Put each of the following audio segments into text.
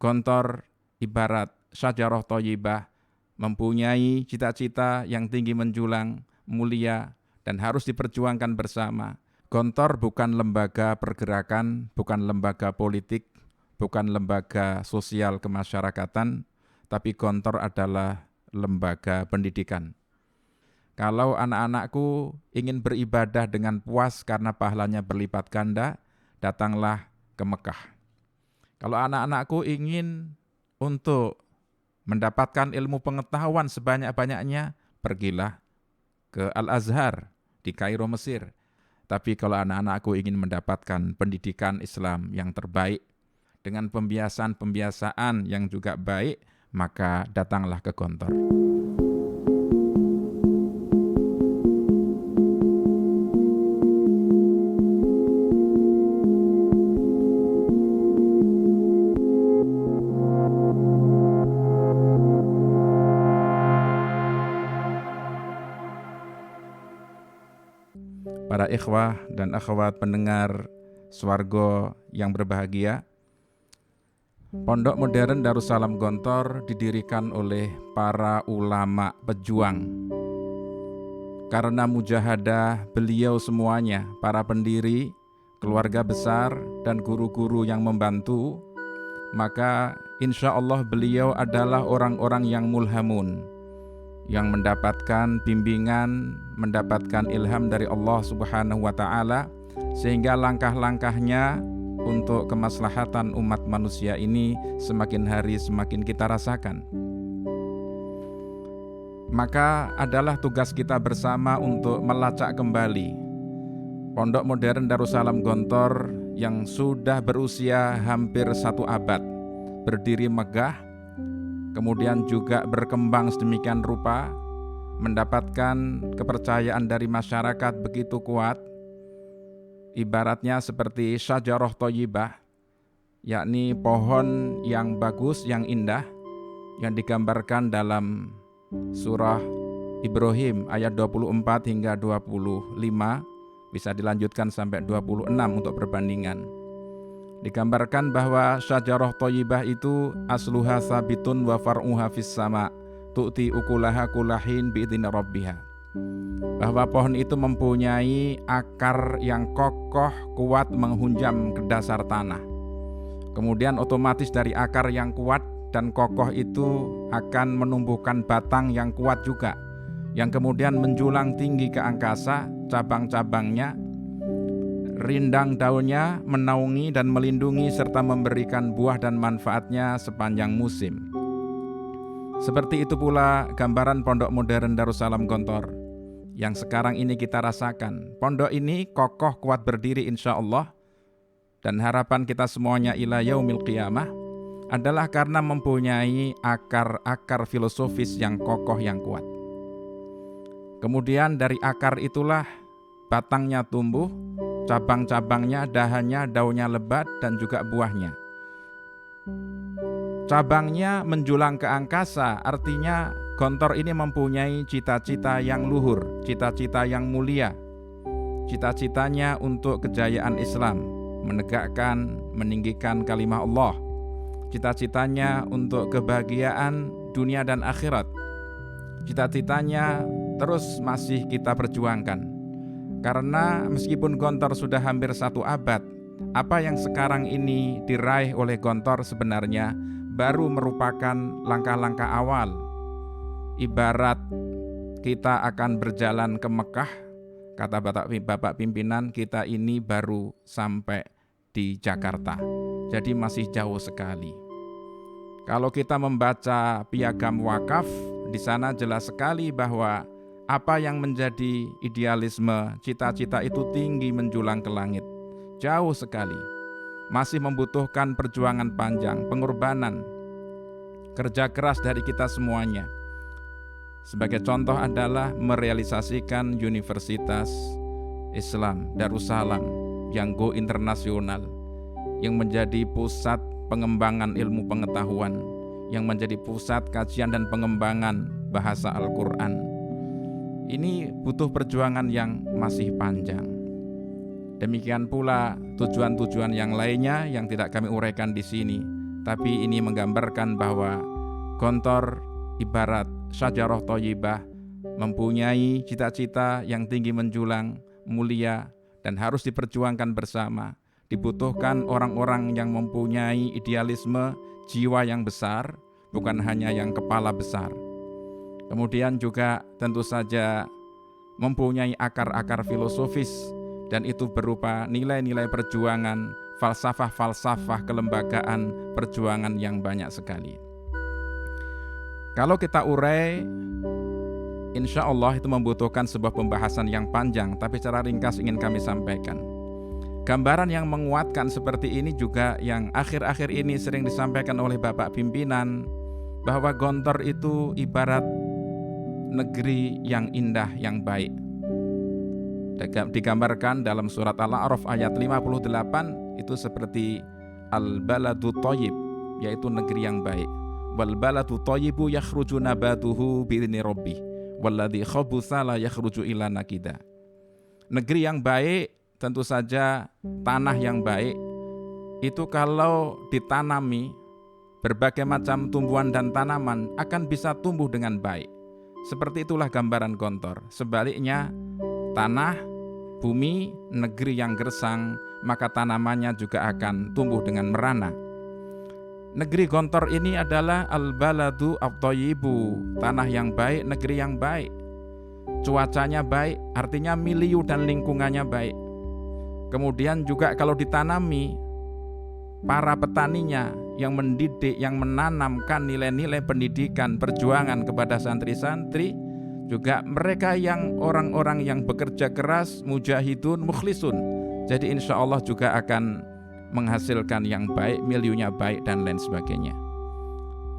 Gontor ibarat syajarah thayyibah, mempunyai cita-cita yang tinggi menjulang, mulia, dan harus diperjuangkan bersama. Gontor bukan lembaga pergerakan, bukan lembaga politik, bukan lembaga sosial kemasyarakatan, tapi Gontor adalah lembaga pendidikan. Kalau anak-anakku ingin beribadah dengan puas karena pahalanya berlipat ganda, datanglah ke Mekah. Kalau anak-anakku ingin untuk mendapatkan ilmu pengetahuan sebanyak-banyaknya, pergilah ke Al-Azhar di Kairo, Mesir. Tapi kalau anak-anakku ingin mendapatkan pendidikan Islam yang terbaik, dengan pembiasaan-pembiasaan yang juga baik, maka datanglah ke Gontor. Para ikhwah dan akhwat pendengar Swargo yang berbahagia, Pondok Modern Darussalam Gontor didirikan oleh para ulama pejuang. Karena mujahadah beliau semuanya, para pendiri, keluarga besar, dan guru-guru yang membantu, maka insya Allah beliau adalah orang-orang yang mulhamun, yang mendapatkan bimbingan, mendapatkan ilham dari Allah Subhanahu wa Ta'ala, sehingga langkah-langkahnya untuk kemaslahatan umat manusia ini semakin hari semakin kita rasakan. Maka adalah tugas kita bersama untuk melacak kembali Pondok Modern Darussalam Gontor yang sudah berusia hampir 1 abad, berdiri megah, kemudian juga berkembang sedemikian rupa, mendapatkan kepercayaan dari masyarakat begitu kuat, ibaratnya seperti syajarah thayyibah, yakni pohon yang bagus, yang indah, yang digambarkan dalam surah Ibrahim ayat 24 hingga 25, bisa dilanjutkan sampai 26 untuk perbandingan. Digambarkan bahwa syajarah thayyibah itu asluha sabitun wa far'uha fis sama, tu'ti ukulaha kulahin bi'idhni rabbiha. Bahwa pohon itu mempunyai akar yang kokoh, kuat, menghunjam ke dasar tanah. Kemudian otomatis dari akar yang kuat dan kokoh itu akan menumbuhkan batang yang kuat juga, yang kemudian menjulang tinggi ke angkasa, cabang-cabangnya, rindang daunnya menaungi dan melindungi serta memberikan buah dan manfaatnya sepanjang musim. Seperti itu pula gambaran Pondok Modern Darussalam Gontor yang sekarang ini kita rasakan. Pondok ini kokoh kuat berdiri insya Allah, dan harapan kita semuanya ila yaumil qiyamah adalah karena mempunyai akar-akar filosofis yang kokoh, yang kuat. Kemudian dari akar itulah batangnya tumbuh, cabang-cabangnya, dahannya, daunnya lebat, dan juga buahnya. Cabangnya menjulang ke angkasa, artinya Gontor ini mempunyai cita-cita yang luhur, cita-cita yang mulia. Cita-citanya untuk kejayaan Islam, menegakkan, meninggikan kalimah Allah. Cita-citanya untuk kebahagiaan dunia dan akhirat. Cita-citanya terus masih kita perjuangkan. Karena meskipun Gontor sudah hampir 1 abad, apa yang sekarang ini diraih oleh Gontor sebenarnya baru merupakan langkah-langkah awal. Ibarat kita akan berjalan ke Mekah, kata Bapak Pimpinan, kita ini baru sampai di Jakarta. Jadi masih jauh sekali. Kalau kita membaca piagam wakaf, di sana jelas sekali bahwa apa yang menjadi idealisme, cita-cita itu tinggi menjulang ke langit. Jauh sekali. Masih membutuhkan perjuangan panjang, pengorbanan, kerja keras dari kita semuanya. Sebagai contoh adalah merealisasikan Universitas Islam Darussalam yang go internasional, yang menjadi pusat pengembangan ilmu pengetahuan, yang menjadi pusat kajian dan pengembangan bahasa Al-Quran. Ini butuh perjuangan yang masih panjang. Demikian pula tujuan-tujuan yang lainnya yang tidak kami uraikan di sini. tapi ini menggambarkan bahwa Gontor ibarat syajarah thayyibah, mempunyai cita-cita yang tinggi menjulang, mulia, dan harus diperjuangkan bersama. Dibutuhkan orang-orang yang mempunyai idealisme, jiwa yang besar, bukan hanya yang kepala besar. Kemudian juga tentu saja mempunyai akar-akar filosofis, dan itu berupa nilai-nilai perjuangan, falsafah-falsafah kelembagaan perjuangan yang banyak sekali. Kalau kita urai, insya Allah itu membutuhkan sebuah pembahasan yang panjang, tapi secara ringkas ingin kami sampaikan. Gambaran yang menguatkan seperti ini juga yang akhir-akhir ini sering disampaikan oleh Bapak pimpinan, bahwa Gontor itu ibarat negeri yang indah, yang baik. Digambarkan dalam surat Al-A'raf ayat 58, itu seperti al-baladu thayyib, yaitu negeri yang baik. Wal baladu thayyibu yakhruju nabatuhu bi'izni rabbih walladzi khabutha la yakhruju illa nakida. Negeri yang baik, tentu saja tanah yang baik itu kalau ditanami berbagai macam tumbuhan dan tanaman akan bisa tumbuh dengan baik. Seperti itulah gambaran Gontor. Sebaliknya, tanah, bumi, negeri yang gersang, maka tanamannya juga akan tumbuh dengan merana. Negeri Gontor ini adalah al-baladu at-thayyibu, tanah yang baik, negeri yang baik. Cuacanya baik, artinya milieu dan lingkungannya baik. Kemudian juga kalau ditanami, para petaninya yang mendidik, yang menanamkan nilai-nilai pendidikan, perjuangan kepada santri-santri, juga mereka yang orang-orang yang bekerja keras, mujahidun, mukhlisun. Jadi insya Allah juga akan menghasilkan yang baik, miliunya baik, dan lain sebagainya.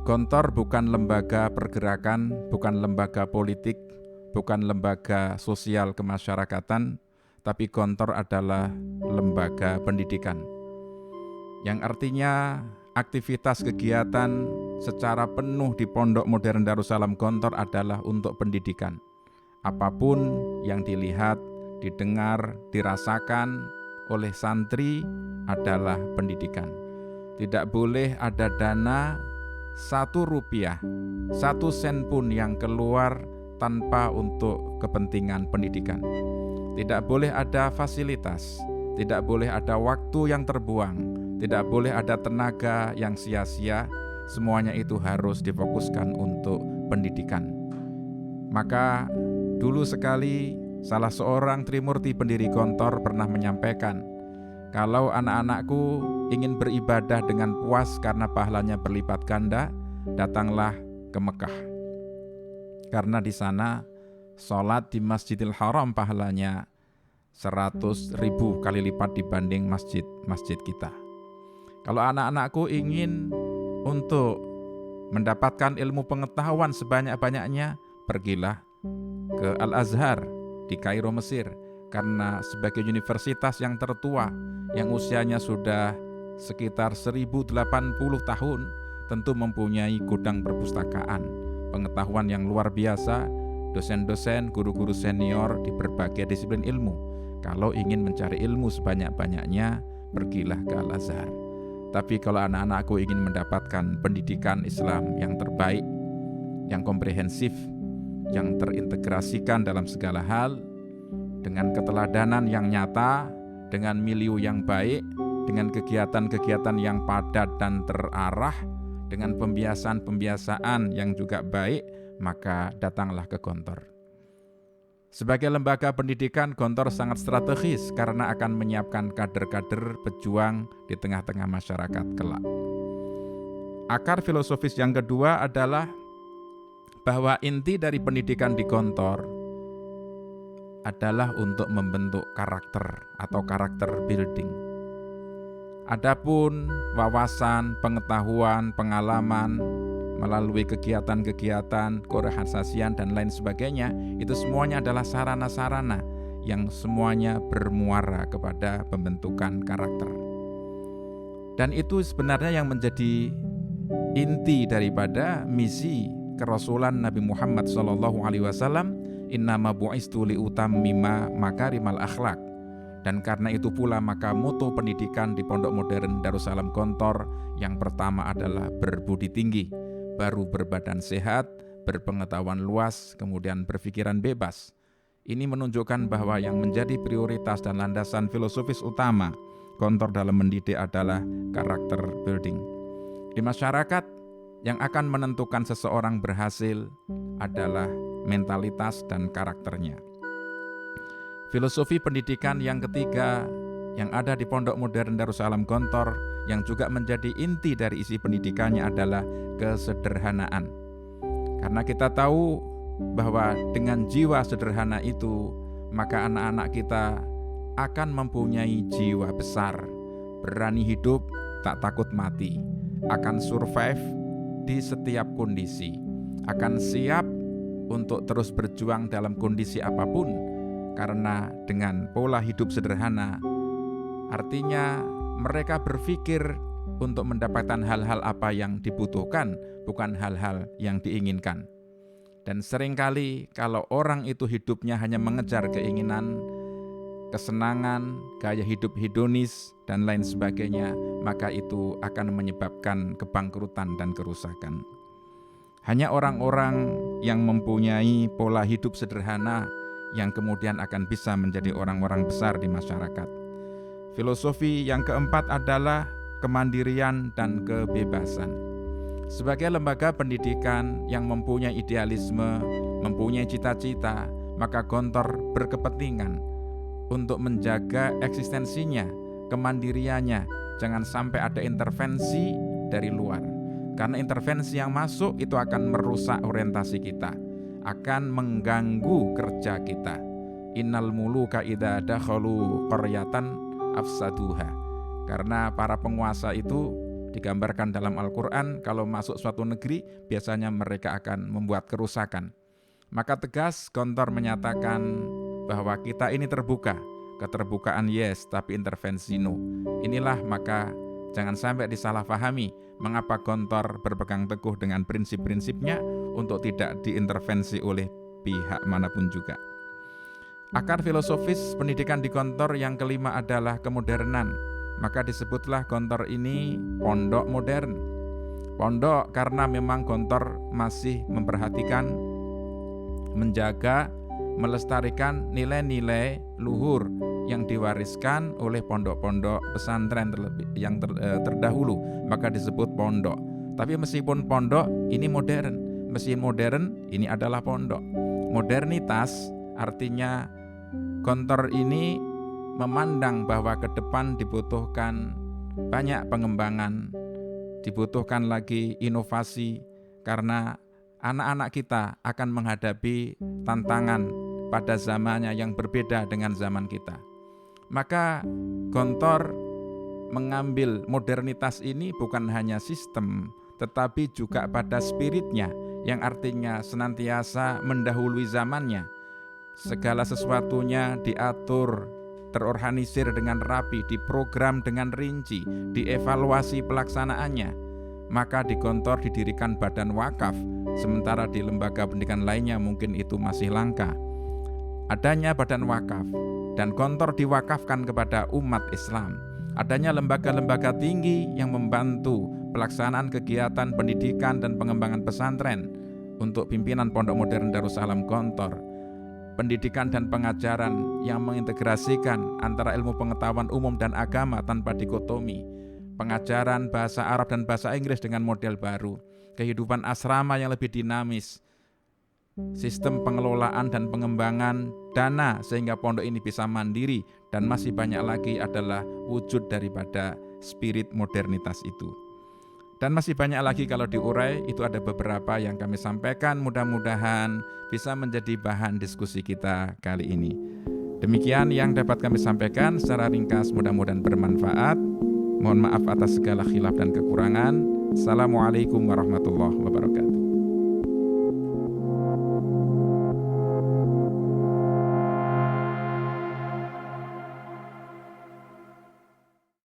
Gontor bukan lembaga pergerakan, bukan lembaga politik, bukan lembaga sosial kemasyarakatan, tapi Gontor adalah lembaga pendidikan. Yang artinya aktivitas kegiatan secara penuh di Pondok Modern Darussalam Gontor adalah untuk pendidikan. Apapun yang dilihat, didengar, dirasakan oleh santri adalah pendidikan. Tidak boleh ada dana 1 rupiah, 1 sen pun yang keluar tanpa untuk kepentingan pendidikan. Tidak boleh ada fasilitas, tidak boleh ada waktu yang terbuang, tidak boleh ada tenaga yang sia-sia. Semuanya itu harus difokuskan untuk pendidikan. Maka dulu sekali salah seorang Trimurti pendiri Gontor pernah menyampaikan, kalau anak-anakku ingin beribadah dengan puas karena pahalanya berlipat ganda, datanglah ke Mekah. Karena di sana sholat di Masjidil Haram pahalanya 100.000 kali lipat dibanding masjid kita. Kalau anak-anakku ingin untuk mendapatkan ilmu pengetahuan sebanyak-banyaknya, pergilah ke Al-Azhar di Kairo, Mesir, karena sebagai universitas yang tertua yang usianya sudah sekitar 1080 tahun, tentu mempunyai gudang perpustakaan, pengetahuan yang luar biasa, dosen-dosen, guru-guru senior di berbagai disiplin ilmu. Kalau ingin mencari ilmu sebanyak-banyaknya, pergilah ke Al-Azhar. Tapi kalau anak-anakku ingin mendapatkan pendidikan Islam yang terbaik, yang komprehensif, yang terintegrasikan dalam segala hal, dengan keteladanan yang nyata, dengan milieu yang baik, dengan kegiatan-kegiatan yang padat dan terarah, dengan pembiasaan-pembiasaan yang juga baik, maka datanglah ke Gontor. Sebagai lembaga pendidikan, Gontor sangat strategis karena akan menyiapkan kader-kader pejuang di tengah-tengah masyarakat kelak. Akar filosofis yang kedua adalah bahwa inti dari pendidikan di Gontor adalah untuk membentuk karakter atau karakter building. Adapun wawasan, pengetahuan, pengalaman melalui kegiatan-kegiatan, keorganisasian dan lain sebagainya, itu semuanya adalah sarana-sarana yang semuanya bermuara kepada pembentukan karakter. Dan itu sebenarnya yang menjadi inti daripada misi kerasulan Nabi Muhammad SAW, innama bu'istu liutammima makarimal akhlak. Dan karena itu pula maka mutu pendidikan di Pondok Modern Darussalam Gontor yang pertama adalah berbudi tinggi, baru berbadan sehat, berpengetahuan luas, kemudian berpikiran bebas. Ini menunjukkan bahwa yang menjadi prioritas dan landasan filosofis utama Gontor dalam mendidik adalah karakter building. Di masyarakat, yang akan menentukan seseorang berhasil adalah mentalitas dan karakternya. Filosofi pendidikan yang ketiga yang ada di Pondok Modern Darussalam Gontor yang juga menjadi inti dari isi pendidikannya adalah kesederhanaan. Karena kita tahu bahwa dengan jiwa sederhana itu, maka anak-anak kita akan mempunyai jiwa besar, berani hidup, tak takut mati, akan survive di setiap kondisi, akan siap untuk terus berjuang dalam kondisi apapun, karena dengan pola hidup sederhana, artinya mereka berpikir untuk mendapatkan hal-hal apa yang dibutuhkan, bukan hal-hal yang diinginkan. Dan seringkali kalau orang itu hidupnya hanya mengejar keinginan, kesenangan, gaya hidup hedonis, dan lain sebagainya, maka itu akan menyebabkan kebangkrutan dan kerusakan. Hanya orang-orang yang mempunyai pola hidup sederhana yang kemudian akan bisa menjadi orang-orang besar di masyarakat. Filosofi yang keempat adalah kemandirian dan kebebasan. Sebagai lembaga pendidikan yang mempunyai idealisme, mempunyai cita-cita, maka Gontor berkepentingan untuk menjaga eksistensinya, kemandiriannya. Jangan sampai ada intervensi dari luar. Karena intervensi yang masuk itu akan merusak orientasi kita, akan mengganggu kerja kita. Innal muluka idza dakhalu qaryatan afsaduha. Karena para penguasa itu digambarkan dalam Al-Quran, kalau masuk suatu negeri biasanya mereka akan membuat kerusakan. Maka tegas Gontor menyatakan bahwa kita ini terbuka, keterbukaan yes, tapi intervensi no. Inilah maka jangan sampai disalahpahami mengapa Gontor berpegang teguh dengan prinsip-prinsipnya untuk tidak diintervensi oleh pihak manapun juga. Akar filosofis pendidikan di Gontor yang kelima adalah kemodernan. Maka disebutlah Gontor ini pondok modern. Pondok karena memang Gontor masih memperhatikan, menjaga, melestarikan nilai-nilai luhur yang diwariskan oleh pondok-pondok pesantren yang terdahulu, maka disebut pondok. Tapi meskipun pondok ini modern, meski modern ini adalah pondok. Modernitas artinya Gontor ini memandang bahwa ke depan dibutuhkan banyak pengembangan, dibutuhkan lagi inovasi, karena anak-anak kita akan menghadapi tantangan pada zamannya yang berbeda dengan zaman kita. Maka Gontor mengambil modernitas ini bukan hanya sistem, tetapi juga pada spiritnya, yang artinya senantiasa mendahului zamannya. Segala sesuatunya diatur, terorganisir dengan rapi, diprogram dengan rinci, dievaluasi pelaksanaannya. Maka di Gontor didirikan badan wakaf, sementara di lembaga pendidikan lainnya mungkin itu masih langka. Adanya badan wakaf dan Gontor diwakafkan kepada umat Islam. Adanya lembaga-lembaga tinggi yang membantu pelaksanaan kegiatan pendidikan dan pengembangan pesantren untuk pimpinan Pondok Modern Darussalam Gontor. Pendidikan dan pengajaran yang mengintegrasikan antara ilmu pengetahuan umum dan agama tanpa dikotomi, pengajaran bahasa Arab dan bahasa Inggris dengan model baru, kehidupan asrama yang lebih dinamis, sistem pengelolaan dan pengembangan dana sehingga pondok ini bisa mandiri, dan masih banyak lagi adalah wujud daripada spirit modernitas itu. Dan masih banyak lagi kalau diurai, itu ada beberapa yang kami sampaikan, mudah-mudahan bisa menjadi bahan diskusi kita kali ini. Demikian yang dapat kami sampaikan secara ringkas, mudah-mudahan bermanfaat. Mohon maaf atas segala khilaf dan kekurangan. Assalamualaikum warahmatullahi wabarakatuh.